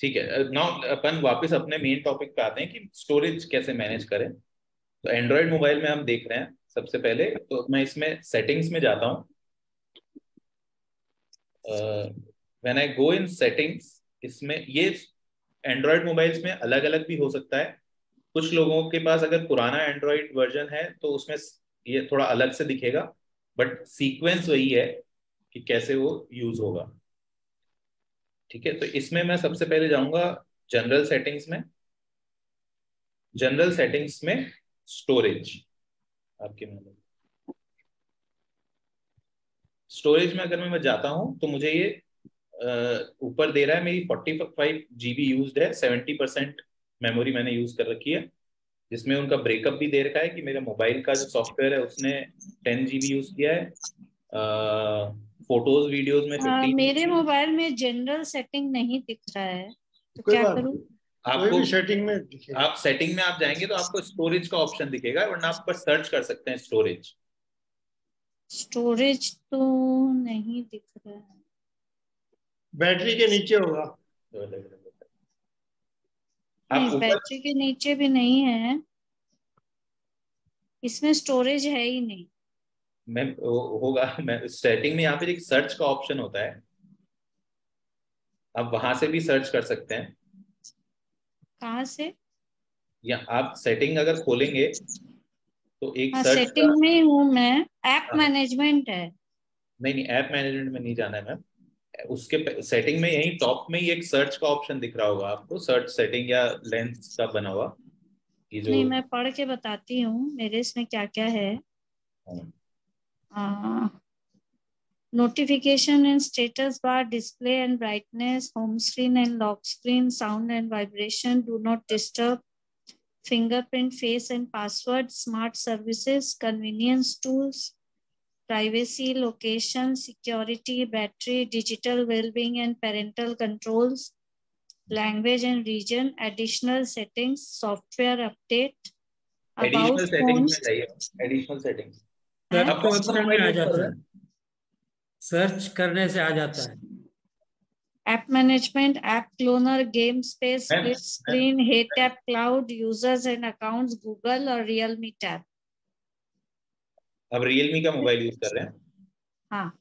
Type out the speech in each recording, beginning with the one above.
ठीक है, नाउ अपन वापस अपने मेन टॉपिक पे आते हैं कि स्टोरेज कैसे मैनेज करें। तो एंड्रॉयड मोबाइल में हम देख रहे हैं, सबसे पहले तो मैं इसमें सेटिंग्स में जाता हूँ। When I go in settings, इसमें ये एंड्रॉयड मोबाइल्स में अलग अलग भी हो सकता है। कुछ लोगों के पास अगर पुराना एंड्रॉयड वर्जन है तो उसमें ये थोड़ा अलग से दिखेगा, बट सीक्वेंस वही है कि कैसे वो यूज होगा। ठीक है, तो इसमें मैं सबसे पहले जाऊंगा जनरल सेटिंग्स में। जनरल सेटिंग्स में स्टोरेज, आपके में स्टोरेज में अगर मैं जाता हूं तो मुझे ये ऊपर दे रहा है मेरी 45 GB यूज है, 70% मेमोरी मैंने यूज कर रखी है। जिसमें उनका ब्रेकअप भी दे रखा है कि मेरे मोबाइल का जो सॉफ्टवेयर है उसने 10 GB यूज किया है। फोटोज वीडियोज में 15। मेरे मोबाइल में जनरल सेटिंग नहीं दिख रहा है, तो कोई क्या बात करूं? नहीं, कोई आपको भी सेटिंग में दिखेगा। आप सेटिंग में आप जाएंगे तो आपको स्टोरेज का ऑप्शन दिखेगा, वरना आप पर सर्च कर सकते हैं स्टोरेज। स्टोरेज तो नहीं दिख रहा है। बैटरी के नीचे होगा। आप नहीं, ऊपर, बैटरी के नीचे भी नहीं है, इसमें स्टोरेज है ही नहीं। मैं होगा, मैं सेटिंग में यहाँ पे एक सर्च का ऑप्शन होता है, आप वहां से भी सर्च कर सकते हैं। कहाँ से? या आप सेटिंग अगर खोलेंगे तो एक हाँ, सर्च का। सेटिंग में हूँ मैं। ऐप हाँ, मैनेजमेंट है। नहीं नहीं, ऐप मैनेजमेंट में नहीं जाना है मैम। उसके सेटिंग में यही टॉप में ही एक सर्च का ऑप्शन दिख रहा होगा आपको, सर्च सेटिंग या लेंस का बना हुआ, ये जो। नहीं, मैं पढ़ के बताती हूँ मेरे इसमें क्या क्या है। हाँ, Notification and status bar, display and brightness, home screen and lock screen, sound and vibration, do not disturb, fingerprint, face and password, smart services, convenience tools, privacy, location, security, battery, digital well-being and parental controls, language and region, additional settings, software update, about additional settings phone में जाइए। Additional settings, आप है, कौन सा option में mobile आ use कर जाता रहे है, हैं? सर्च करने से आ जाता है। app management, app cloner, game space, ma'am split screen, Hey Tap Cloud, users and accounts, Google और Realme Tab। अब रियलमी का मोबाइल यूज कर रहे हैं? हाँ,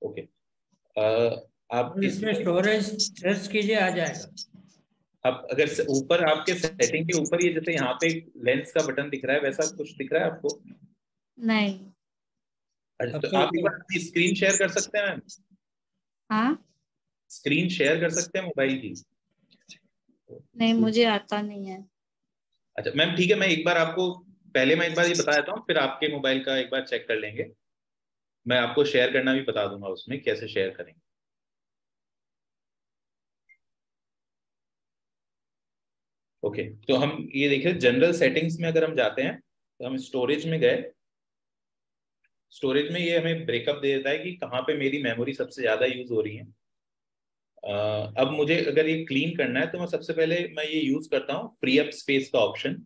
ओके। आप और इसमें इसमें, स्टोरेज सर्च कीजिए, आ जाएगा। आप अगर ऊपर आपके सेटिंग के ऊपर ये जैसे यहाँ पे लेंस का बटन दिख रहा है, वैसा कुछ दिख रहा है आपको? नहीं। अच्छा, अब तो तो आप एक बार अपनी स्क्रीन शेयर कर सकते हैं मैम? हाँ, स्क्रीन शेयर कर सकते हैं मोबाइल की? नहीं, मुझे आता नहीं है। अच्छा मैम, ठीक है, मैं एक बार आपको, पहले मैं एक बार ये बता देता हूँ, फिर आपके मोबाइल का एक बार चेक कर लेंगे। मैं आपको शेयर करना भी बता दूंगा, उसमें कैसे शेयर करेंगे। ओके, तो हम ये देखिए जनरल सेटिंग्स में अगर हम जाते हैं तो हम स्टोरेज में गए। स्टोरेज में ये हमें ब्रेकअप दे देता है कि कहाँ पे मेरी मेमोरी सबसे ज्यादा यूज हो रही है। अब मुझे अगर ये क्लीन करना है तो मैं सबसे पहले मैं ये यूज करता हूँ फ्री अप स्पेस का ऑप्शन।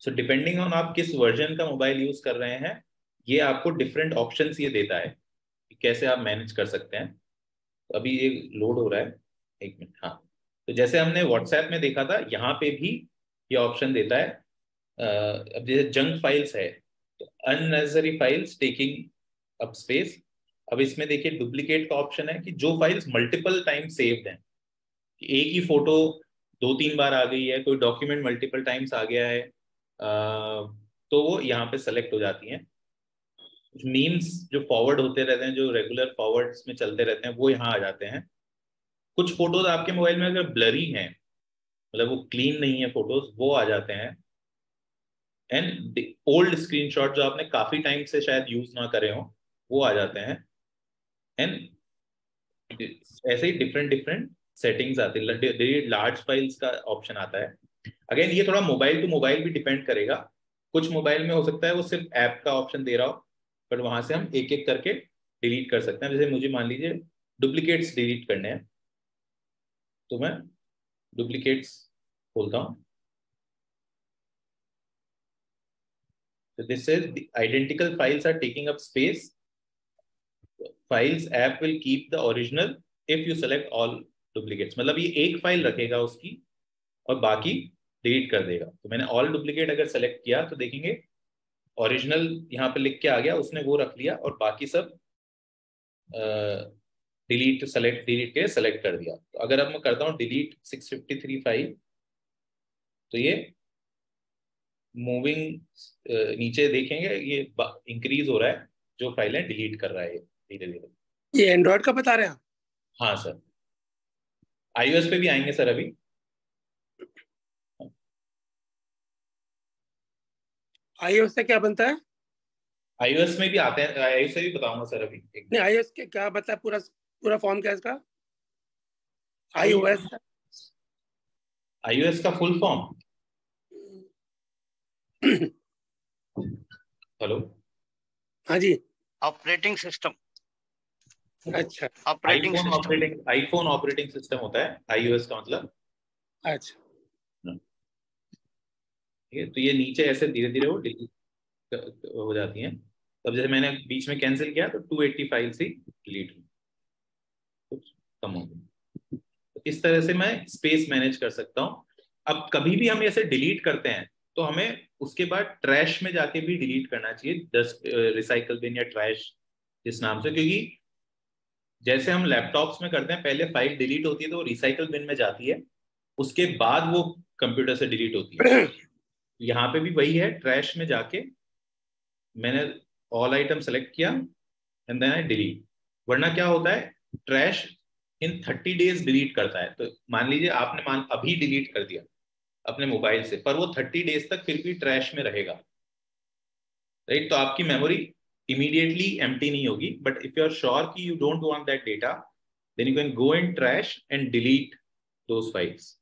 सो डिपेंडिंग ऑन आप किस वर्जन का मोबाइल यूज कर रहे हैं, ये आपको डिफरेंट ऑप्शंस ये देता है कि कैसे आप मैनेज कर सकते हैं। तो अभी ये लोड हो रहा है, एक मिनट। हाँ, तो जैसे हमने व्हाट्सएप में देखा था, यहाँ पे भी ये ऑप्शन देता है। अब जैसे जंक फाइल्स है तो unnecessary files taking up space. अब इसमें देखिए डुप्लीकेट का ऑप्शन है कि जो फाइल्स मल्टीपल टाइम सेव्ड हैं, कि एक ही फोटो 2-3 बार आ गई है, कोई डॉक्यूमेंट मल्टीपल टाइम्स आ गया है, तो वो यहाँ पे सेलेक्ट हो जाती हैं। कुछ मीम्स जो फॉरवर्ड होते रहते हैं, जो रेगुलर फॉरवर्ड्स में चलते रहते हैं, वो यहाँ आ जाते हैं। कुछ फोटोज आपके मोबाइल में अगर ब्लरी हैं, मतलब वो क्लीन नहीं है फोटोज, वो आ जाते हैं। एंड ओल्ड स्क्रीनशॉट जो आपने काफी टाइम से शायद यूज ना करे हो, वो आ जाते हैं। एंड ऐसे ही डिफरेंट डिफरेंट सेटिंग्स आती है। लार्ज फाइल्स का ऑप्शन आता है। अगेन ये थोड़ा मोबाइल टू मोबाइल भी डिपेंड करेगा। कुछ मोबाइल में हो सकता है वो सिर्फ ऐप का ऑप्शन दे रहा हो, बट वहां से हम एक एक करके डिलीट कर सकते हैं। जैसे मुझे मान लीजिए डुप्लीकेट्स डिलीट करने हैं, तो मैं डुप्लीकेट्स खोलता हूँ। So this says the identical files are taking up space. Files app will keep the original if you select all duplicates, मतलब ये एक फाइल रखेगा उसकी और बाकी डिलीट कर देगा। तो मैंने ऑल डुप्लीकेट अगर सेलेक्ट किया तो देखेंगे ओरिजिनल यहाँ पे लिख के आ गया, उसने वो रख लिया और बाकी सब डिलीट के सेलेक्ट कर दिया। तो अगर अब मैं करता हूँ डिलीट 653 फाइल, तो ये मूविंग नीचे देखेंगे ये इंक्रीज हो रहा है, जो फाइलें डिलीट कर रहा है धीरे धीरे। ये एंड्रॉइड का बता रहे हैं आप? हाँ सर, iOS पे भी आएंगे सर अभी। iOS से क्या बनता है? iOS में भी आते हैं, iOS से भी बताऊंगा सर अभी। नहीं, iOS के क्या बता, पूरा फॉर्म क्या है इसका? iOS का फुल फॉर्म, हेलो, हाँ जी, ऑपरेटिंग सिस्टम। अच्छा, operating system, iPhone operating system होता है iOS का मतलब। अच्छा, ठीक है, तो ये नीचे ऐसे धीरे धीरे वो डिलीट हो जाती हैं। तब जैसे मैंने बीच में कैंसिल किया तो 280 फाइल्स ही डिलीट हुई, कुछ कम हो गई। तो इस तरह से मैं स्पेस मैनेज कर सकता हूँ। अब कभी भी हम ऐसे डिलीट करते हैं तो हमें उसके बाद ट्रैश में जाके भी डिलीट करना चाहिए, डस्ट रिसाइकल बिन या ट्रैश जिस नाम से, क्योंकि जैसे हम लैपटॉप्स में करते हैं पहले फाइल डिलीट होती है तो वो रिसाइकल बिन में जाती है, उसके बाद वो कंप्यूटर से डिलीट होती है। यहाँ पे भी वही है, ट्रैश में जाके मैंने ऑल आइटम सेलेक्ट किया एंड देन आई डिलीट। वरना क्या होता है, ट्रैश इन 30 डेज डिलीट करता है। तो मान लीजिए आपने अभी डिलीट कर दिया अपने मोबाइल से, पर वो 30 डेज तक फिर भी ट्रैश में रहेगा, राइट। तो आपकी मेमोरी इमीडिएटली एम्प्टी नहीं होगी, but if you are sure कि you don't want that data, then you can go in trash and delete those files,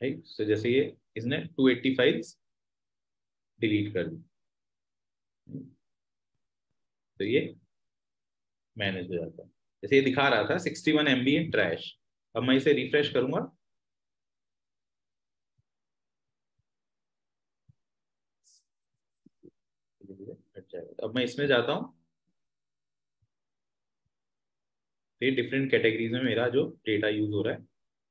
right. So जैसे ये इसने 280 फाइल्स डिलीट कर दी, तो ये मैनेज हो जाता है। जैसे ये दिखा रहा था 61 MB इन ट्रैश। अब मैं इसे रिफ्रेश करूंगा, हट जाएगा। अब मैं इसमें जाता हूँ, ये डिफरेंट कैटेगरीज में मेरा जो डेटा यूज हो रहा है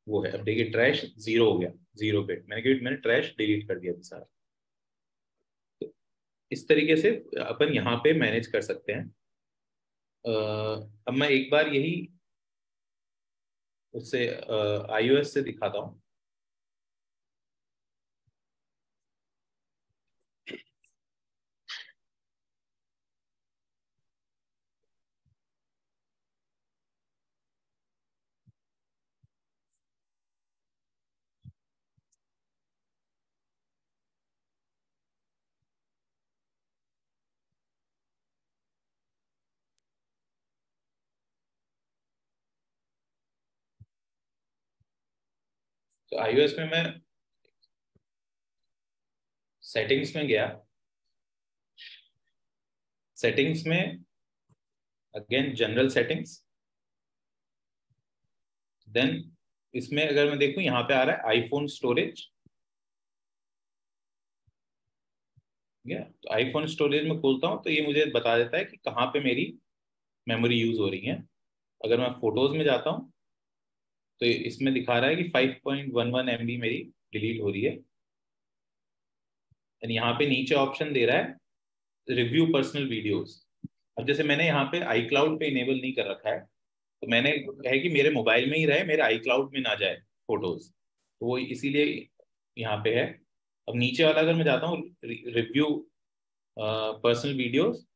वो है। अब देखिए ट्रैश 0 हो गया, 0 पे मैंने ट्रैश डिलीट कर दिया सारा। तो इस तरीके से अपन यहाँ पे मैनेज कर सकते हैं। अब मैं एक बार यही उससे iOS से दिखाता हूँ। तो iOS में मैं सेटिंग्स में गया, सेटिंग्स में अगेन जनरल सेटिंग्स, देन इसमें अगर मैं देखूं यहाँ पे आ रहा है आईफोन स्टोरेज। तो आईफोन स्टोरेज में खोलता हूँ तो ये मुझे बता देता है कि कहाँ पे मेरी मेमोरी यूज हो रही है। अगर मैं फोटोज में जाता हूँ तो इसमें दिखा रहा है कि 5.11 MB मेरी डिलीट हो रही है। यहाँ पे नीचे ऑप्शन दे रहा है रिव्यू पर्सनल वीडियोस। अब जैसे मैंने यहाँ पे iCloud पे इनेबल नहीं कर रखा है, तो मैंने है कि मेरे मोबाइल में ही रहे, मेरे iCloud में ना जाए फोटोज, तो वो इसीलिए यहाँ पे है। अब नीचे वाला अगर मैं जाता हूँ रिव्यू पर्सनल वीडियोस,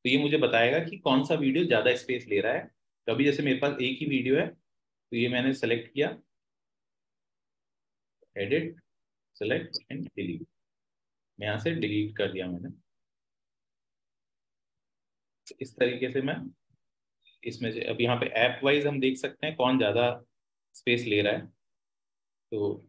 तो ये मुझे बताएगा कि कौन सा वीडियो ज़्यादा स्पेस ले रहा है। कभी जैसे मेरे पास एक ही वीडियो है तो ये मैंने सेलेक्ट किया, एडिट, सेलेक्ट एंड डिलीट, मैं यहाँ से डिलीट कर दिया मैंने। तो इस तरीके से मैं इसमें से अब यहाँ पे ऐप वाइज हम देख सकते हैं कौन ज़्यादा स्पेस ले रहा है, तो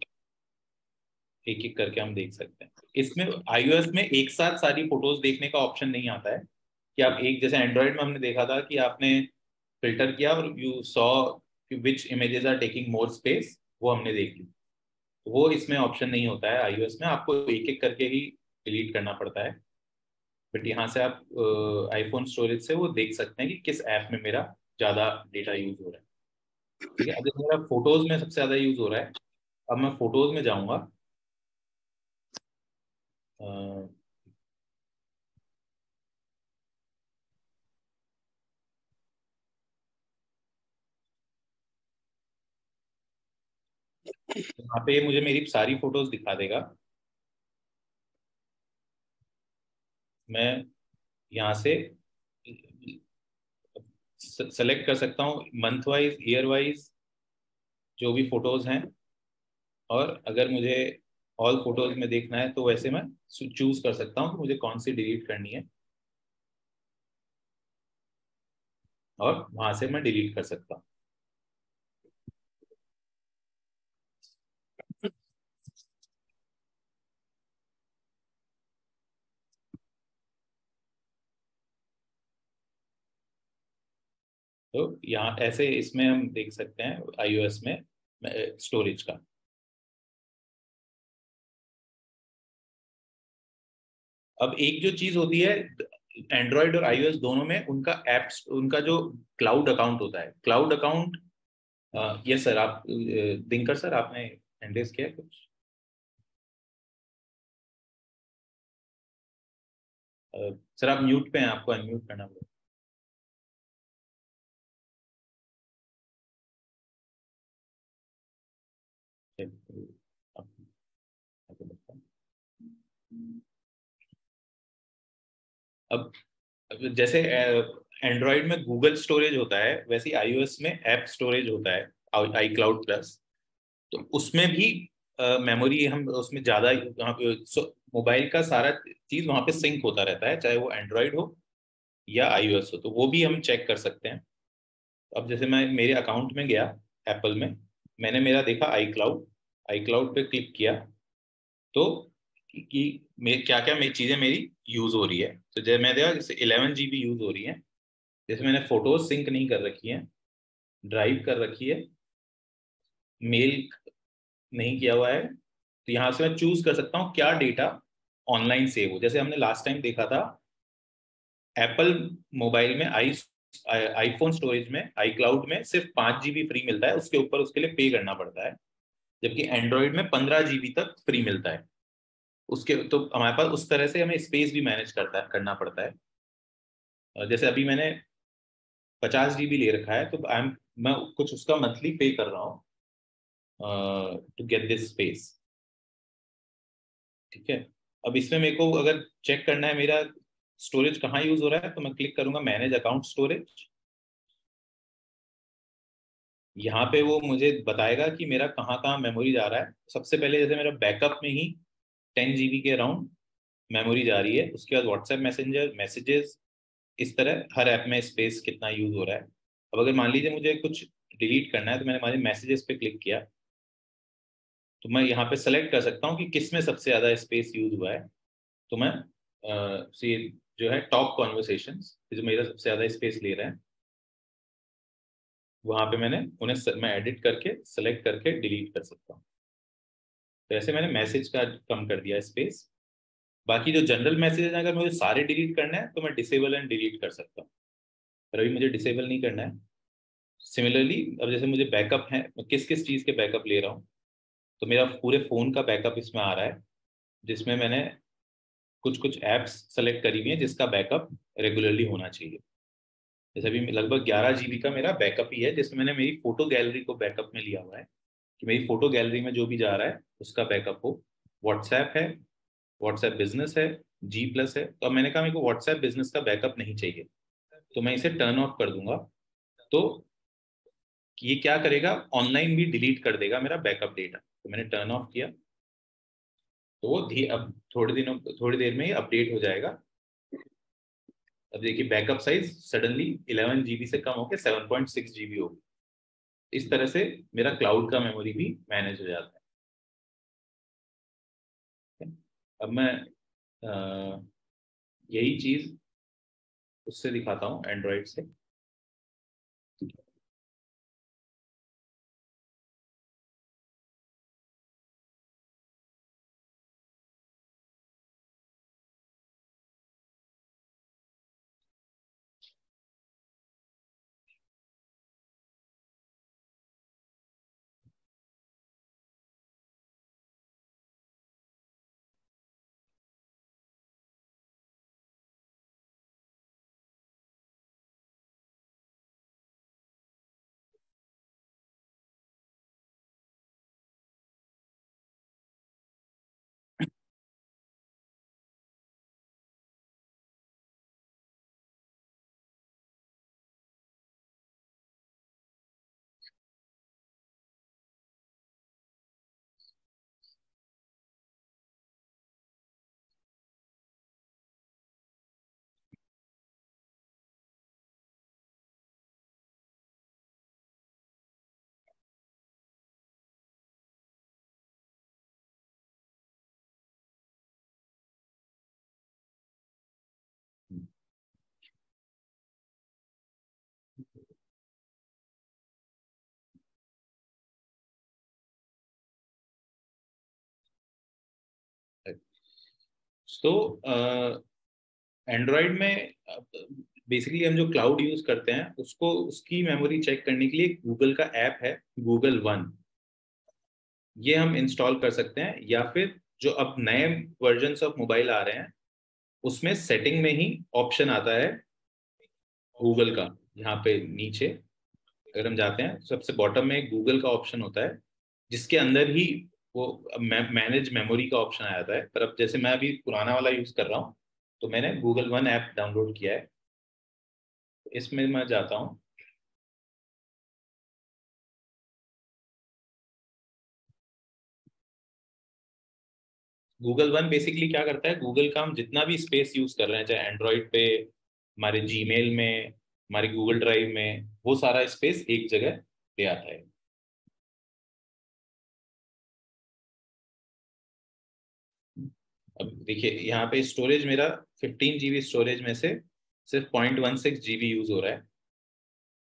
एक एक करके हम देख सकते हैं। इसमें iOS में एक साथ सारी फोटोज देखने का ऑप्शन नहीं आता है कि आप एक, जैसे एंड्रॉइड में हमने देखा था कि आपने फिल्टर किया और you saw which images are taking more space, वो हमने देख ली। तो वो इसमें ऑप्शन नहीं होता है iOS में, आपको एक एक करके ही डिलीट करना पड़ता है। बट यहाँ से आप आईफोन स्टोरेज से वो देख सकते हैं कि किस ऐप में मेरा ज़्यादा डेटा यूज हो रहा है। ठीक है, अब जैसे मेरा फोटोज में सबसे ज्यादा यूज हो रहा है, अब मैं फोटोज में जाऊंगा। अ, यहाँ पे ये मुझे मेरी सारी फोटोज दिखा देगा। मैं यहाँ से सेलेक्ट कर सकता हूँ मंथ वाइज, ईयर वाइज, जो भी फोटोज हैं। और अगर मुझे ऑल फोटोज में देखना है तो वैसे मैं चूज कर सकता हूँ कि मुझे कौन सी डिलीट करनी है, और वहां से मैं डिलीट कर सकता हूँ। तो यहाँ ऐसे इसमें हम देख सकते हैं iOS में स्टोरेज का। अब एक जो चीज होती है एंड्रॉयड और iOS दोनों में, उनका एप्स, उनका जो क्लाउड अकाउंट होता है, क्लाउड अकाउंट। यस सर, आप दिनकर सर, आपने हैंड रेज किया है कुछ? सर आप म्यूट पे हैं, आपको अनम्यूट करना पड़ेगा। अब जैसे एंड्रॉयड में गूगल स्टोरेज होता है, वैसे ही iOS में ऐप स्टोरेज होता है, आई क्लाउड प्लस। तो उसमें भी मेमोरी हम उसमें ज्यादा वहाँ पे मोबाइल का सारा चीज वहाँ पे सिंक होता रहता है, चाहे वो एंड्रॉयड हो या iOS हो, तो वो भी हम चेक कर सकते हैं। अब जैसे मैं मेरे अकाउंट में गया एप्पल में, मैंने मेरा देखा आई क्लाउड पे क्लिक किया, तो क्या क्या मेरी चीजें मेरी यूज हो रही है। तो जैसे मैं देखा, जैसे 11 GB यूज हो रही है। जैसे मैंने फोटोज सिंक नहीं कर रखी है, ड्राइव कर रखी है, मेल नहीं किया हुआ है, तो यहाँ से मैं चूज कर सकता हूँ क्या डेटा ऑनलाइन सेव हो। जैसे हमने लास्ट टाइम देखा था, एप्पल मोबाइल में आईफोन स्टोरेज में, आई क्लाउड में सिर्फ 5 GB फ्री मिलता है, उसके ऊपर उसके लिए पे करना पड़ता है। जबकि एंड्रॉइड में 15 GB तक फ्री मिलता है उसके। तो हमारे पास उस तरह से हमें स्पेस भी मैनेज करना पड़ता है। जैसे अभी मैंने 50 GB ले रखा है, तो मैं कुछ उसका मंथली पे कर रहा हूँ टू गेट दिस स्पेस। ठीक है, अब इसमें मेरे को अगर चेक करना है मेरा स्टोरेज कहाँ यूज हो रहा है, तो मैं क्लिक करूंगा मैनेज अकाउंट स्टोरेज। यहाँ पे वो मुझे बताएगा कि मेरा कहाँ कहाँ मेमोरी जा रहा है। सबसे पहले जैसे मेरा बैकअप में ही 10 GB के अराउंड मेमोरी जा रही है। उसके बाद व्हाट्सएप मैसेंजर, मैसेजेस, इस तरह हर ऐप में स्पेस कितना यूज हो रहा है। अब अगर मान लीजिए मुझे कुछ डिलीट करना है, तो मैंने हमारे मैसेजेस पे क्लिक किया, तो मैं यहाँ पे सेलेक्ट कर सकता हूँ कि किस में सबसे ज्यादा स्पेस यूज हुआ है। तो मैं से जो है टॉप कॉन्वर्सेशंस जो मेरा सबसे ज्यादा स्पेस ले रहे हैं, वहां पे मैं एडिट करके सेलेक्ट करके डिलीट कर सकता हूँ। तो ऐसे मैंने मैसेज का कम कर दिया स्पेस। बाकी जो जनरल मैसेज अगर मुझे सारे डिलीट करना है, तो मैं डिसेबल एंड डिलीट कर सकता हूँ, पर अभी मुझे डिसेबल नहीं करना है। सिमिलरली, अब जैसे मुझे बैकअप है, मैं किस किस चीज़ के बैकअप ले रहा हूँ, तो मेरा पूरे फ़ोन का बैकअप इसमें आ रहा है, जिसमें मैंने कुछ कुछ ऐप्स सेलेक्ट करी हुई हैं जिसका बैकअप रेगुलरली होना चाहिए। जैसे अभी लगभग 11 GB का मेरा बैकअप ही है, जिसमें मैंने मेरी फोटो गैलरी को बैकअप में लिया हुआ है, कि मेरी फोटो गैलरी में जो भी जा रहा है उसका बैकअप हो। व्हाट्सएप है, व्हाट्सएप बिजनेस है, G+ है। तो अब मैंने कहा मेरे को व्हाट्सएप बिजनेस का बैकअप नहीं चाहिए, तो मैं इसे टर्न ऑफ कर दूंगा। तो ये क्या करेगा, ऑनलाइन भी डिलीट कर देगा मेरा बैकअप डेटा। तो मैंने टर्न ऑफ किया, तो वो अब थोड़ी देर में ही अपडेट हो जाएगा। अब देखिए बैकअप साइज सडनली 11 GB से कम होकर 7.6 GB हो गई। इस तरह से मेरा क्लाउड का मेमोरी भी मैनेज हो जाता है। अब मैं यही चीज उससे दिखाता हूँ, एंड्रॉइड से। तो एंड्रॉयड में बेसिकली हम जो क्लाउड यूज करते हैं उसको उसकी मेमोरी चेक करने के लिए गूगल का ऐप है गूगल वन, ये हम इंस्टॉल कर सकते हैं। या फिर जो अब नए वर्जन्स ऑफ मोबाइल आ रहे हैं उसमें सेटिंग में ही ऑप्शन आता है गूगल का, यहाँ पे नीचे अगर हम जाते हैं सबसे बॉटम में गूगल का ऑप्शन होता है जिसके अंदर ही वो मैनेज मेमोरी का ऑप्शन आ जाता है। पर अब जैसे मैं अभी पुराना वाला यूज कर रहा हूँ तो मैंने गूगल वन ऐप डाउनलोड किया है, इसमें मैं जाता हूँ। गूगल वन बेसिकली क्या करता है, गूगल का हम जितना भी स्पेस यूज कर रहे हैं चाहे एंड्रॉइड पे, हमारे जीमेल में, हमारे गूगल ड्राइव में, वो सारा स्पेस एक जगह ले आता है। अब देखिए यहाँ पे स्टोरेज मेरा 15 GB स्टोरेज में से सिर्फ 0.16 GB यूज हो रहा है।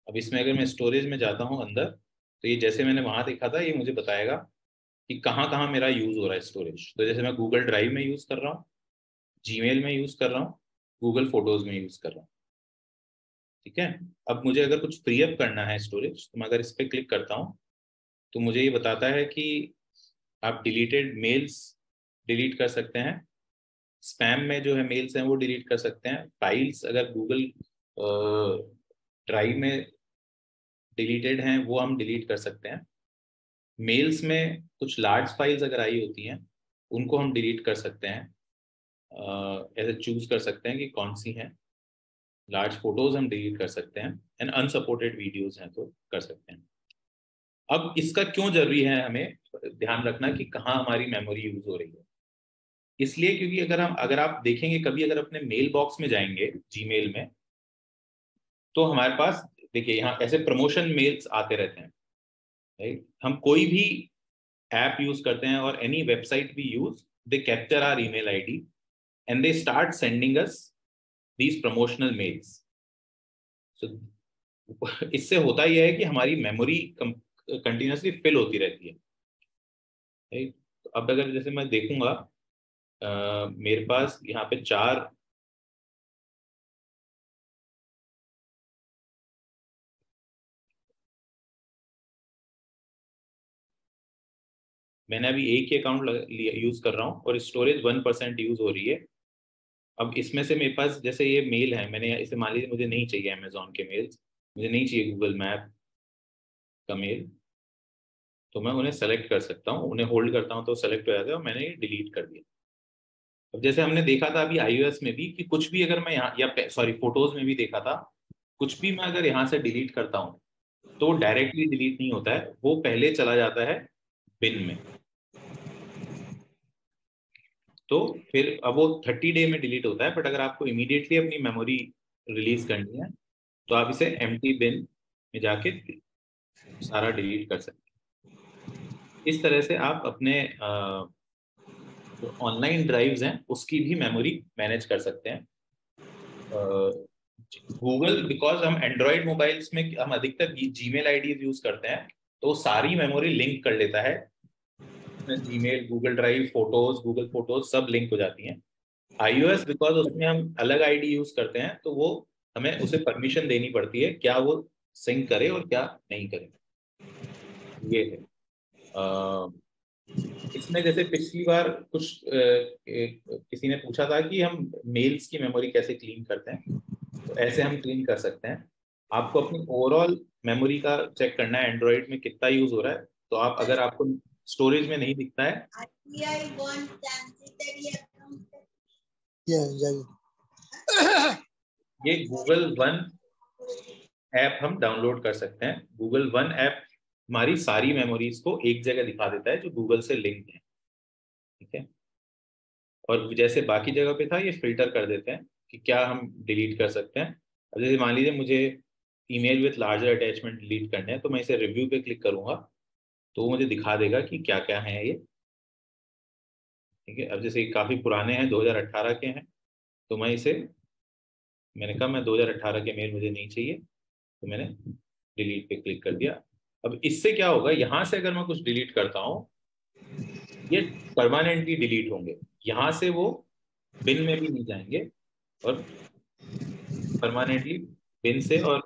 अब इसमें अगर मैं स्टोरेज में जाता हूँ अंदर तो ये जैसे मैंने वहां देखा था ये मुझे बताएगा कि कहाँ कहाँ मेरा यूज हो रहा है स्टोरेज। तो जैसे मैं गूगल ड्राइव में यूज कर रहा हूँ, जीमेल में यूज कर रहा हूँ, गूगल फोटोज में यूज कर रहा हूँ। ठीक है, अब मुझे अगर कुछ फ्री अप करना है स्टोरेज तो मैं अगर इस पर क्लिक करता हूँ तो मुझे ये बताता है कि आप डिलीटेड मेल्स डिलीट कर सकते हैं, स्पैम में जो है मेल्स हैं वो डिलीट कर सकते हैं, फाइल्स अगर गूगल ड्राइव में डिलीटेड हैं वो हम डिलीट कर सकते हैं, मेल्स में कुछ लार्ज फाइल्स अगर आई होती हैं उनको हम डिलीट कर सकते हैं, ऐसे चूज कर सकते हैं कि कौन सी हैं, लार्ज फोटोज हम डिलीट कर सकते हैं, एंड अनसपोर्टेड वीडियोज हैं तो कर सकते हैं। अब इसका क्यों जरूरी है हमें ध्यान रखना कि कहाँ हमारी मेमोरी यूज हो रही है, इसलिए क्योंकि अगर आप देखेंगे कभी अगर अपने मेल बॉक्स में जाएंगे जीमेल में तो हमारे पास देखिए यहाँ ऐसे प्रमोशन मेल्स आते रहते हैं, राइट। हम कोई भी ऐप यूज करते हैं और एनी वेबसाइट भी use, they capture our email ID and they start sending us these promotional mails. So इससे होता यह है कि हमारी मेमोरी कंटिन्यूसली फिल होती रहती है, राइट। अब अगर जैसे मैं देखूंगा मेरे पास यहाँ पे 4 मैंने अभी एक ही अकाउंट यूज कर रहा हूँ और स्टोरेज 1% यूज हो रही है। अब इसमें से मेरे पास जैसे ये मेल है, मैंने इसे मान लीजिए मुझे नहीं चाहिए अमेजोन के मेल्स, मुझे नहीं चाहिए गूगल मैप का मेल, तो मैं उन्हें सेलेक्ट कर सकता हूँ, उन्हें होल्ड करता हूँ तो सेलेक्ट हो जाता है और मैंने ये डिलीट कर दिया। अब जैसे हमने देखा था अभी iOS में भी कि कुछ भी अगर मैं यहाँ या सॉरी फोटोज में भी देखा था, कुछ भी मैं अगर यहाँ से डिलीट करता हूँ तो डायरेक्टली डिलीट नहीं होता है, वो पहले चला जाता है बिन में। तो फिर अब वो 30 डे में डिलीट होता है, बट अगर आपको इमीडिएटली अपनी मेमोरी रिलीज करनी है तो आप इसे एम्प्टी बिन में जाके सारा डिलीट कर सकते हैं। इस तरह से आप अपने जो ऑनलाइन ड्राइव्स हैं उसकी भी मेमोरी मैनेज कर सकते हैं। गूगल बिकॉज हम एंड्रॉयड मोबाइल्स में हम अधिकतर जीमेल आईडीज यूज करते हैं तो सारी मेमोरी लिंक कर लेता है, Gmail, Google drive, photos, Google photos सब लिंक हो जाती हैं। iOS बिकॉज उसमें हम अलग आईडी यूज करते हैं तो वो हमें उसे परमिशन देनी पड़ती है क्या वो सिंक करे और क्या नहीं करे, ये है। इसमें जैसे पिछली बार कुछ किसी ने पूछा था कि हम मेल्स की मेमोरी कैसे क्लीन करते हैं, तो ऐसे हम क्लीन कर सकते हैं। आपको अपनी ओवरऑल मेमोरी का चेक करना है एंड्रॉइड में कितना यूज हो रहा है, तो आप अगर आपको स्टोरेज में नहीं दिखता है ये गूगल वन ऐप हम डाउनलोड कर सकते हैं। गूगल वन ऐप हमारी सारी मेमोरीज को एक जगह दिखा देता है जो गूगल से लिंक है, ठीक है। और जैसे बाकी जगह पे था ये फिल्टर कर देते हैं कि क्या हम डिलीट कर सकते हैं। अब जैसे मान लीजिए मुझे email with larger attachment delete करने हैं तो मैं इसे रिव्यू पे क्लिक करूंगा तो वो मुझे दिखा देगा कि क्या क्या है ये, ठीक है। अब जैसे काफी पुराने हैं 2018 के हैं तो मैंने कहा मैं 2018 के मेल मुझे नहीं चाहिए तो मैंने डिलीट पे क्लिक कर दिया। अब इससे क्या होगा, यहाँ से अगर मैं कुछ डिलीट करता हूँ ये परमानेंटली डिलीट होंगे, यहाँ से वो बिन में भी नहीं जाएंगे और परमानेंटली बिन से और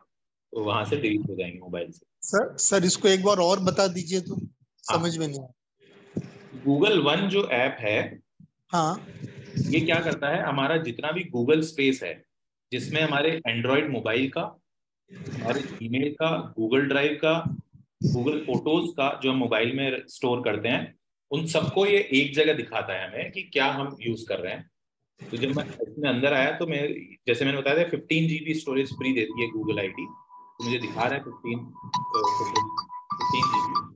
वहां से डिलीट हो जाएंगे मोबाइल से। सर इसको एक बार और बता दीजिए तो समझ में नहीं आया। गूगल वन जो ऐप है, हाँ, ये क्या करता है, हमारा जितना भी गूगल स्पेस है जिसमें हमारे एंड्रॉइड मोबाइल का, हमारे ईमेल का, गूगल ड्राइव का, गूगल फोटोज का जो हम मोबाइल में स्टोर करते हैं, उन सबको ये एक जगह दिखाता है हमें कि क्या हम यूज कर रहे हैं। तो जब मैं इसमें अंदर आया तो मैं, जैसे मैंने बताया था 15 GB स्टोरेज फ्री देती है गूगल आईडी, तो मुझे दिखा रहा है 15 GB।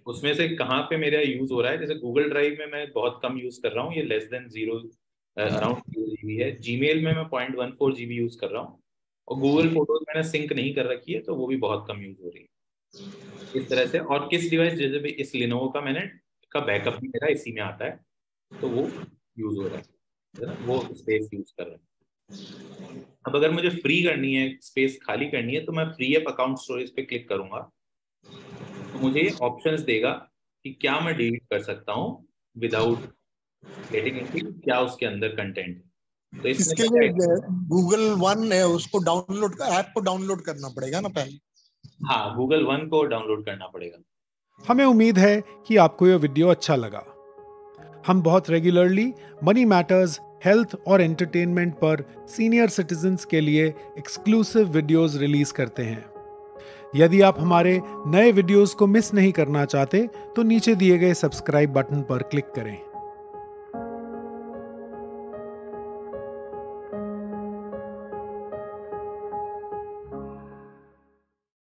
उसमें से कहाँ पे मेरा यूज हो रहा है, जैसे गूगल ड्राइव में मैं बहुत कम यूज कर रहा हूँ, ये लेस देन 0 अराउंड 0 GB है। जीमेल में मैं 0.14 GB यूज कर रहा हूँ, और गूगल फोटोज मैंने सिंक नहीं कर रखी है तो वो भी बहुत कम यूज हो रही है इस तरह से। और किस डिवाइस, जैसे भी इस लिनोवो का मैंने का बैकअप भी मेरा इसी में आता है, तो वो यूज हो रहा है ना, वो स्पेस यूज कर रहे हैं। अब अगर मुझे फ्री करनी है, स्पेस खाली करनी है, तो मैं फ्री अप अकाउंट स्टोरेज पे क्लिक करूंगा, तो मुझे ये ऑप्शंस देगा कि क्या मैं डिलीट कर सकता हूँ विदाउट गेटिंग इनटू क्या उसके अंदर कंटेंट है। तो इसके लिए गूगल वन है, उसको डाउनलोड, ऐप को डाउनलोड करना पड़ेगा ना पहले? हाँ, गूगल वन को डाउनलोड करना पड़ेगा। हमें उम्मीद है कि आपको यह वीडियो अच्छा लगा। हम बहुत रेगुलरली मनी मैटर्स, हेल्थ और एंटरटेनमेंट पर सीनियर सिटीजन्स के लिए एक्सक्लूसिव वीडियोस रिलीज करते हैं। यदि आप हमारे नए वीडियोस को मिस नहीं करना चाहते तो नीचे दिए गए सब्सक्राइब बटन पर क्लिक करें।